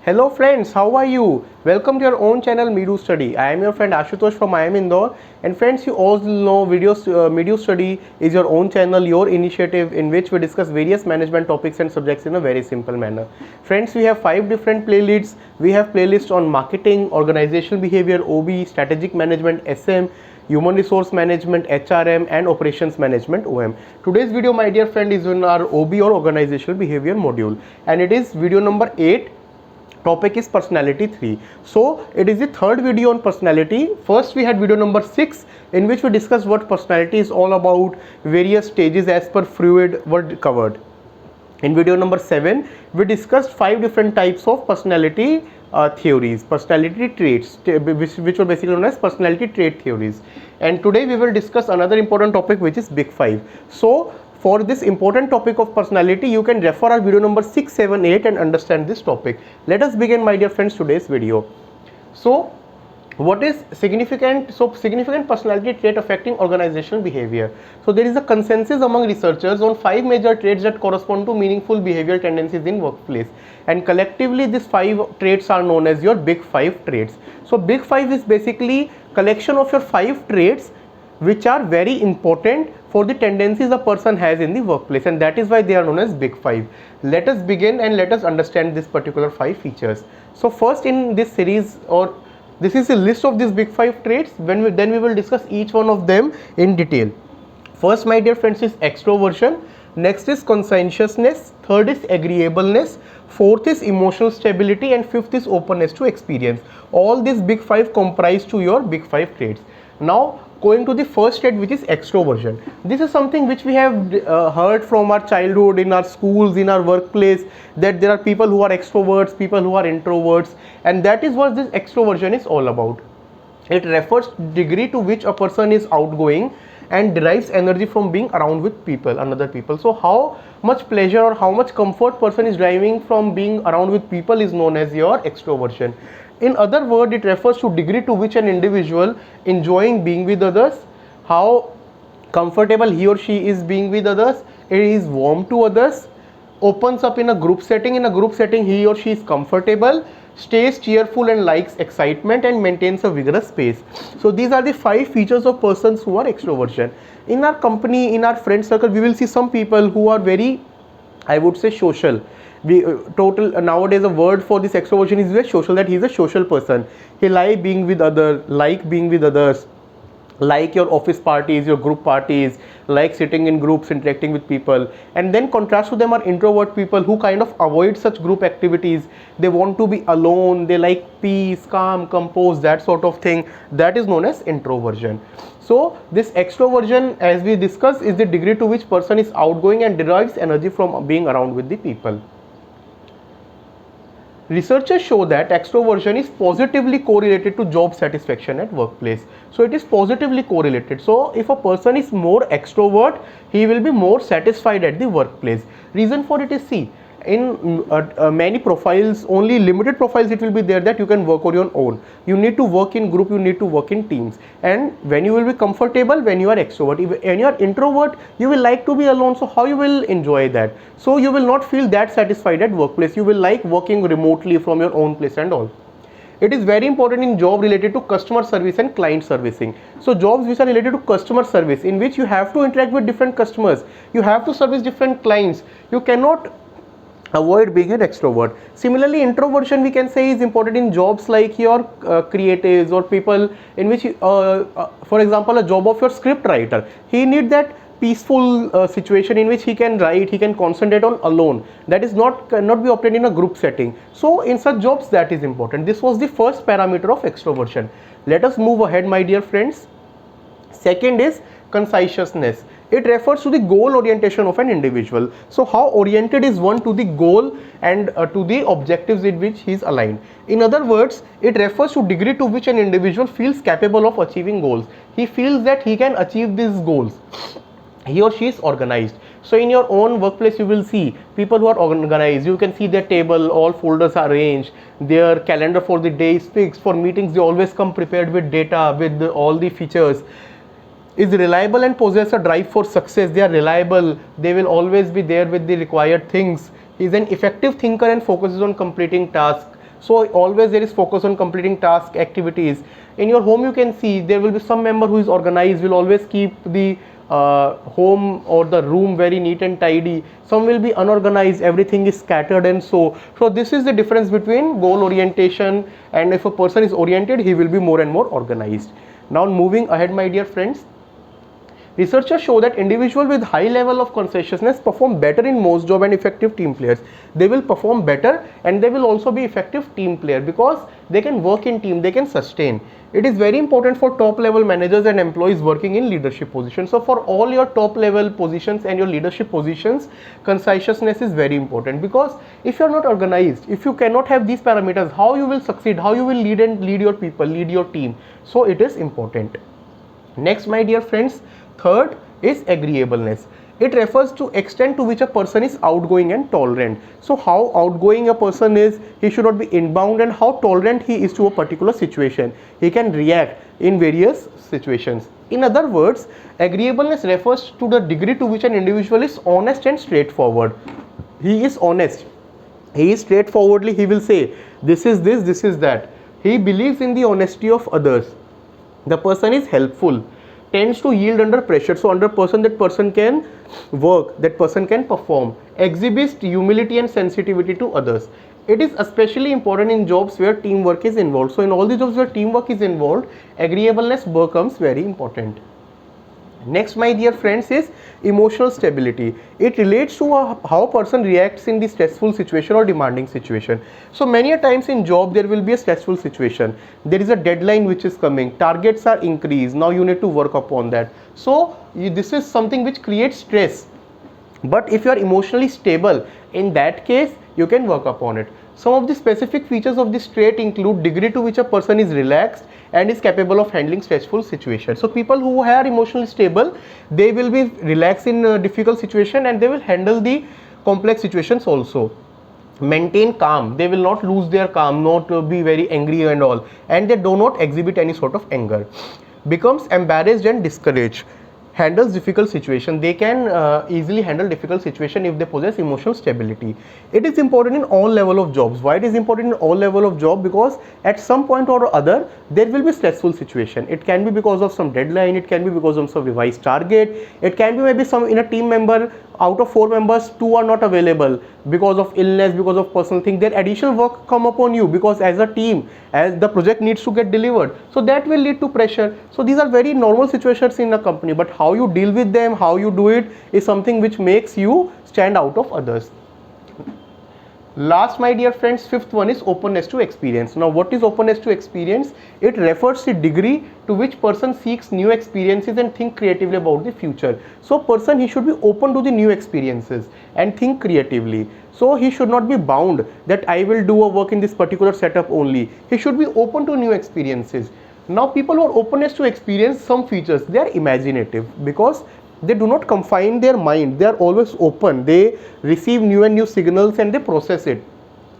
Hello friends, how are you? Welcome to your own channel Medu Study. I am your friend Ashutosh from IIM Indore, and friends, you all know Medu Study is your own channel, your initiative in which we discuss various management topics and subjects in a very simple manner. Friends, we have 5 different playlists. We have playlists on marketing, organizational behavior, OB, strategic management, SM, human resource management, HRM, and operations management, OM. Today's video, my dear friend, is on our OB or organizational behavior module, and it is video number 8. Topic is personality 3. So it is the third video on personality. First we had video number 6 in which we discussed what personality is all about, various stages as per Freud were covered. In video number 7 we discussed 5 different types of personality theories, personality traits, which were basically known as personality trait theories. And today we will discuss another important topic, which is Big 5. So for this important topic of personality, you can refer our video number 6, 7, 8 and understand this topic. Let us begin, my dear friends, today's video. So what is significant? So significant personality trait affecting organizational behavior. So there is a consensus among researchers on 5 major traits that correspond to meaningful behavioral tendencies in workplace, and collectively these 5 traits are known as your Big 5 traits. So Big 5 is basically collection of your 5 traits which are very important for the tendencies a person has in the workplace, and that is why they are known as Big 5. Let us begin and let us understand this particular 5 features. So first in this series, or this is a list of these Big 5 traits. Then we will discuss each one of them in detail. First, my dear friends, is extroversion. Next is conscientiousness. Third is agreeableness. Fourth is emotional stability, and fifth is openness to experience. All these Big 5 comprise to your Big 5 traits. Now going to the first trait, which is extroversion. This is something which we have heard from our childhood, in our schools, in our workplace, that there are people who are extroverts, people who are introverts, and that is what this extroversion is all about. It refers to degree to which a person is outgoing and derives energy from being around with people, another people. So how much pleasure or how much comfort person is deriving from being around with people is known as your extroversion. In other words, it refers to degree to which an individual enjoying being with others, how comfortable he or she is being with others, it is warm to others, opens up in a group setting. In a group setting, he or she is comfortable, stays cheerful and likes excitement, and maintains a vigorous pace. So these are the 5 features of persons who are extroversion. In our company, in our friend circle, we will see some people who are very, I would say, social. Nowadays a word for this extroversion is very social, that he is a social person. He like being with others, like your office parties, your group parties, like sitting in groups, interacting with people. And then contrast to them are introvert people who kind of avoid such group activities. They want to be alone, they like peace, calm, composed, that sort of thing. That is known as introversion. So this extroversion, as we discussed, is the degree to which person is outgoing and derives energy from being around with the people. Researchers show that extroversion is positively correlated to job satisfaction at workplace. So it is positively correlated. So if a person is more extrovert, he will be more satisfied at the workplace. Reason for it is, see, in many profiles, only limited profiles it will be there that you can work on your own. You need to work in group, you need to work in teams. And when you will be comfortable, when you are extrovert. When you are introvert, you will like to be alone. So how you will enjoy that? So you will not feel that satisfied at workplace. You will like working remotely from your own place and all. It is very important in job related to customer service and client servicing. So jobs which are related to customer service, in which you have to interact with different customers, you have to service different clients, you cannot avoid being an extrovert. Similarly, introversion, we can say, is important in jobs like your creatives or people in which for example, a job of your script writer, he need that peaceful situation in which he can write, he can concentrate on alone. That is cannot be obtained in a group setting. So in such jobs, that is important. This was the first parameter of extroversion. Let us move ahead, my dear friends. Second is conscientiousness. It refers to the goal orientation of an individual. So how oriented is one to the goal and to the objectives in which he is aligned. In other words, it refers to degree to which an individual feels capable of achieving goals. He feels that he can achieve these goals. He or she is organized. So in your own workplace, you will see people who are organized. You can see their table, all folders are arranged, their calendar for the day is fixed. For meetings, they always come prepared with data, with all the features. Is reliable and possess a drive for success. They are reliable, they will always be there with the required things. He is an effective thinker and focuses on completing tasks. So always there is focus on completing task activities. In your home you can see there will be some member who is organized, will always keep the home or the room very neat and tidy. Some will be unorganized, everything is scattered, and so this is the difference between goal orientation, and if a person is oriented he will be more and more organized. Now moving ahead, my dear friends, researchers show that individuals with high level of conscientiousness perform better in most job and effective team players. They will perform better and they will also be effective team player because they can work in team, they can sustain. It is very important for top level managers and employees working in leadership positions. So for all your top level positions and your leadership positions, conscientiousness is very important, because if you are not organized, if you cannot have these parameters, how you will succeed, how you will lead and lead your people, lead your team. So it is important. Next, my dear friends, third is agreeableness. It refers to extent to which a person is outgoing and tolerant. So how outgoing a person is, he should not be inbound, and how tolerant he is to a particular situation. He can react in various situations. In other words, agreeableness refers to the degree to which an individual is honest and straightforward. He is honest. He is straightforwardly, he will say, this is this, this is that. He believes in the honesty of others. The person is helpful, tends to yield under pressure. So under person, that person can work, that person can perform, exhibits humility and sensitivity to others. It is especially important in jobs where teamwork is involved. So in all the jobs where teamwork is involved, agreeableness becomes very important. Next, my dear friends, is emotional stability. It relates to how a person reacts in the stressful situation or demanding situation. So many a times in job there will be a stressful situation. There is a deadline which is coming, targets are increased, now you need to work upon that. So this is something which creates stress. But if you are emotionally stable, in that case you can work upon it. Some of the specific features of this trait include degree to which a person is relaxed and is capable of handling stressful situations. So people who are emotionally stable, they will be relaxed in a difficult situation and they will handle the complex situations also. Maintain calm, they will not lose their calm, not be very angry and all, and they do not exhibit any sort of anger. Becomes embarrassed and discouraged. Handles difficult situation, they can easily handle difficult situation if they possess emotional stability. It is important in all level of jobs. Why it is important in all level of job? Because at some point or other there will be stressful situation. It can be because of some deadline, it can be because of some revised target, it can be maybe some in a team member, out of 4 members 2 are not available because of illness, because of personal thing. Their additional work come upon you because as a team, as the project needs to get delivered, so that will lead to pressure. So these are very normal situations in a company, but how you deal with them, how you do it, is something which makes you stand out of others. Last, my dear friends, fifth one is openness to experience. Now what is openness to experience? It refers to degree to which person seeks new experiences and think creatively about the future. So person, he should be open to the new experiences and think creatively. So he should not be bound that I will do a work in this particular setup only. He should be open to new experiences. Now people who are openness to experience, some features, they are imaginative because they do not confine their mind, they are always open, they receive new and new signals and they process it.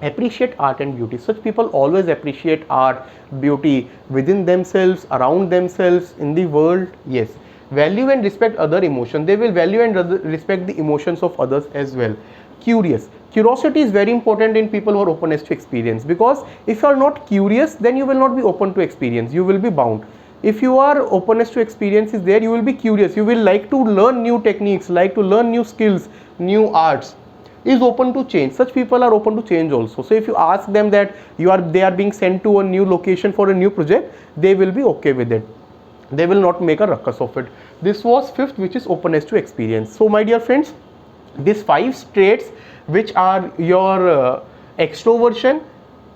Appreciate art and beauty. Such people always appreciate art, beauty within themselves, around themselves, in the world. Yes. Value and respect other emotions. They will value and respect the emotions of others as well. Curious. Curiosity is very important in people who are openness to experience, because if you are not curious, then you will not be open to experience, you will be bound. If you are openness to experience is there, you will be curious, you will like to learn new techniques, like to learn new skills, new arts. Is open to change. Such people are open to change also. So if you ask them that they are being sent to a new location for a new project, they will be okay with it. They will not make a ruckus of it. This was fifth, which is openness to experience. So my dear friends, these 5 traits, which are your extroversion,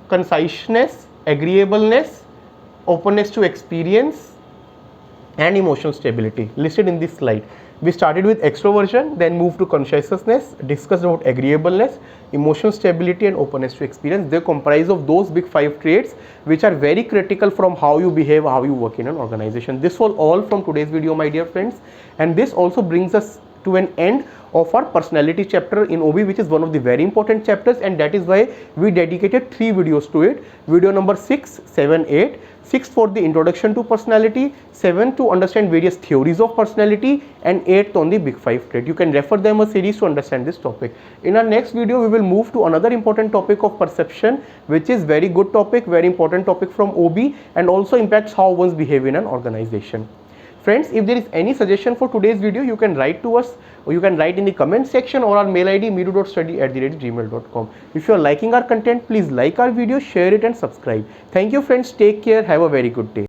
conciseness, agreeableness, openness to experience, and emotional stability, listed in this slide. We started with extroversion, then moved to conscientiousness, discussed about agreeableness, emotional stability, and openness to experience. They comprise of those big 5 traits which are very critical from how you behave, how you work in an organization. This was all from today's video, my dear friends, and this also brings us to an end of our personality chapter in OB, which is one of the very important chapters, and that is why we dedicated 3 videos to it. Video number 6, 7, 8. 6 for the introduction to personality, 7 to understand various theories of personality, and 8 on the big 5 trait. You can refer them a series to understand this topic. In our next video, we will move to another important topic of perception, which is very good topic, very important topic from OB, and also impacts how one's behave in an organization. Friends, if there is any suggestion for today's video, you can write to us, or you can write in the comment section, or our mail ID meeru.study@gmail.com. If you are liking our content, please like our video, share it and subscribe. Thank you friends, take care, have a very good day.